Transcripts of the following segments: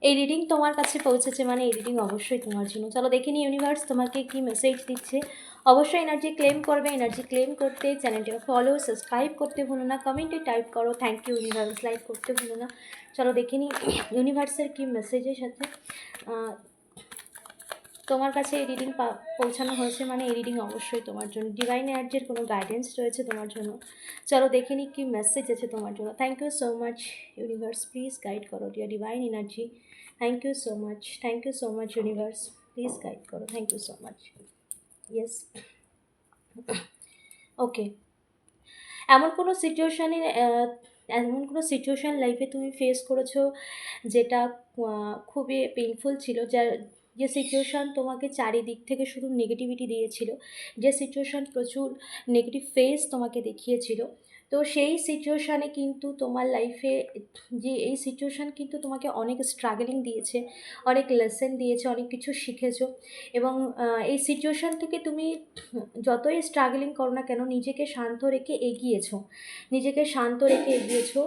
এই রিডিং তোমার কাছে পৌঁছেছে মানে এই রিডিং অবশ্যই তোমার জন্য। চলো দেখে নিই ইউনিভার্স তোমাকে কি মেসেজ দিচ্ছে। অবশ্যই এনার্জি ক্লেম করবে। এনার্জি ক্লেম করতে চ্যানেলটাকে ফলো সাবস্ক্রাইব করতে ভুলো না, কমেন্টে টাইপ করো থ্যাংক ইউ ইউনিভার্স, লাইক করতে ভুলো না। চলো দেখে নিই ইউনিভার্সের কি মেসেজের সাথে তোমার কাছে এই রিডিং পৌঁছানো হয়েছে মানে এই রিডিং অবশ্যই তোমার জন্য। ডিভাইন এনার্জির কোনো গাইডেন্স রয়েছে তোমার জন্য। চলো দেখে নিই কী মেসেজ আছে তোমার জন্য। Thank you so much universe, please guide করো dear divine energy. Thank you so much, thank you so much universe, please guide করো। Thank you so much. Yes, okay. এমন কোনো সিচুয়েশানে এমন কোনো সিচুয়েশান লাইফে তুমি ফেস করেছো যেটা খুবই পেইনফুল ছিল, যে সিচুয়েশান তোমাকে চারিদিক থেকে শুধু নেগেটিভিটি দিয়েছিল, যে সিচুয়েশান প্রচুর নেগেটিভ ফেস তোমাকে দেখিয়েছিল। তো সেই সিচুয়েশানে কিন্তু তোমার লাইফে যে এই সিচুয়েশান কিন্তু তোমাকে অনেক স্ট্রাগলিং দিয়েছে, অনেক লেসন দিয়েছে, অনেক কিছু শিখেছো। এবং এই সিচুয়েশান থেকে তুমি যতই স্ট্রাগলিং করো না কেন নিজেকে শান্ত রেখে এগিয়েছো, নিজেকে শান্ত রেখে এগিয়েছো।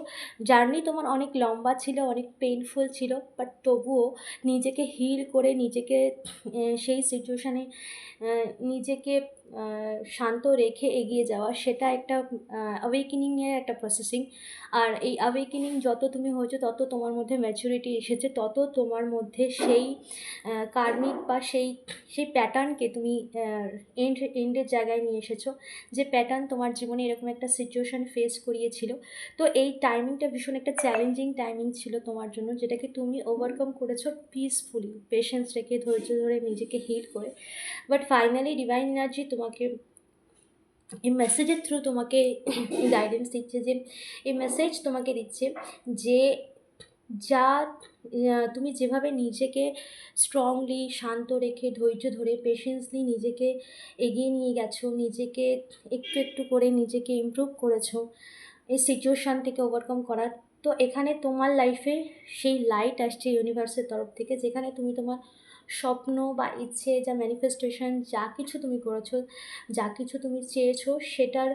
জার্নি তোমার অনেক লম্বা ছিল, অনেক পেইনফুল ছিল, বাট তবুও নিজেকে হিল করে নিজেকে সেই সিচুয়েশানে নিজেকে শান্ত রেখে এগিয়ে যাওয়া, সেটা একটা অ্যাওয়েকেনিংয়ের একটা প্রসেসিং। আর এই অ্যাওয়েকেনিং যত তুমি হয়েছো তত তোমার মধ্যে ম্যাচুরিটি এসেছে, তত তোমার মধ্যে সেই কার্মিক বা সেই সেই প্যাটার্নকে তুমি এন্ডের জায়গায় নিয়ে এসেছো, যে প্যাটার্ন তোমার জীবনে এরকম একটা সিচুয়েশান ফেস করিয়েছিল। তো এই টাইমিংটা ভীষণ একটা চ্যালেঞ্জিং টাইমিং ছিল তোমার জন্য, যেটাকে তুমি ওভারকাম করেছো পিসফুলি, পেশেন্স রেখে, ধৈর্য ধরে, নিজেকে হিল করে। বাট ফাইনালি ডিভাইন এনার্জি তোমাকে এই মেসেজের থ্রু তোমাকে গাইডেন্স দিচ্ছে, যে এই মেসেজ তোমাকে দিচ্ছে যে যা তুমি যেভাবে নিজেকে স্ট্রংলি শান্ত রেখে ধৈর্য ধরে পেশেন্সলি নিজেকে এগিয়ে নিয়ে গেছো, নিজেকে একটু একটু করে নিজেকে ইমপ্রুভ করেছো এই সিচুয়েশান থেকে ওভারকাম করার। তো এখানে তোমার লাইফে সেই লাইট আসছে ইউনিভার্সের তরফ থেকে, যেখানে তুমি তোমার স্বপ্ন বা ইচ্ছে, যা ম্যানিফেস্টেশন, যা কিছু তুমি করেছো, যা কিছু তুমি চেয়েছো, সেটার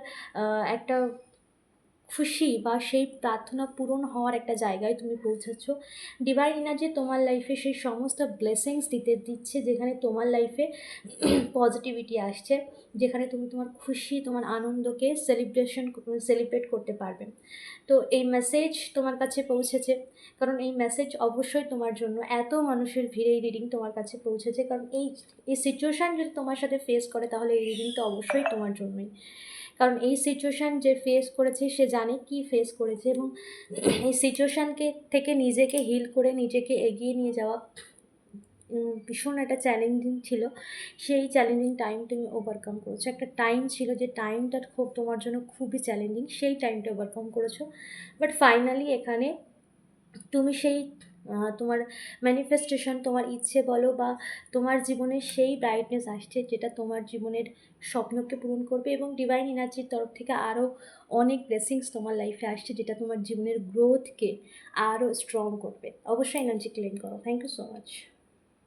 একটা খুশি বা সেই প্রার্থনা পূরণ হওয়ার একটা জায়গায় তুমি পৌঁছাচ্ছ। ডিভাইন এনার্জি তোমার লাইফে সেই সমস্ত ব্লেসিংস দিচ্ছে, যেখানে তোমার লাইফে পজিটিভিটি আসছে, যেখানে তুমি তোমার খুশি, তোমার আনন্দকে সেলিব্রেট করতে পারবে। তো এই মেসেজ তোমার কাছে পৌঁছেছে, কারণ এই মেসেজ অবশ্যই তোমার জন্য। এত মানুষের ভিড়ে এই রিডিং তোমার কাছে পৌঁছেছে, কারণ এই সিচুয়েশান যদি তোমার সাথে ফেস করে তাহলে এই রিডিং তো অবশ্যই তোমার জন্যই। কারণ এই সিচুয়েশান যে ফেস করেছে সে জানে কি ফেস করেছে, এবং এই সিচুয়েশানকে থেকে নিজেকে হিল করে নিজেকে এগিয়ে নিয়ে যাওয়া ভীষণ একটা চ্যালেঞ্জিং ছিল। সেই চ্যালেঞ্জিং টাইম তুমি ওভারকাম করেছো। একটা টাইম ছিল যে টাইমটা খুব তোমার জন্য খুবই চ্যালেঞ্জিং, সেই টাইমটা ওভারকাম করেছো। বাট ফাইনালি এখানে তুমি সেই তোমার ম্যানিফেস্টেশন, তোমার ইচ্ছে বলো বা তোমার জীবনে সেই ব্রাইটনেস আসছে যেটা তোমার জীবনের স্বপ্নকে পূরণ করবে, এবং ডিভাইন এনার্জির তরফ থেকে আরও অনেক ব্লেসিংস তোমার লাইফে আসছে, যেটা তোমার জীবনের গ্রোথকে আরও স্ট্রং করবে। অবশ্যই এনার্জি ক্লেম করো। Thank you so much.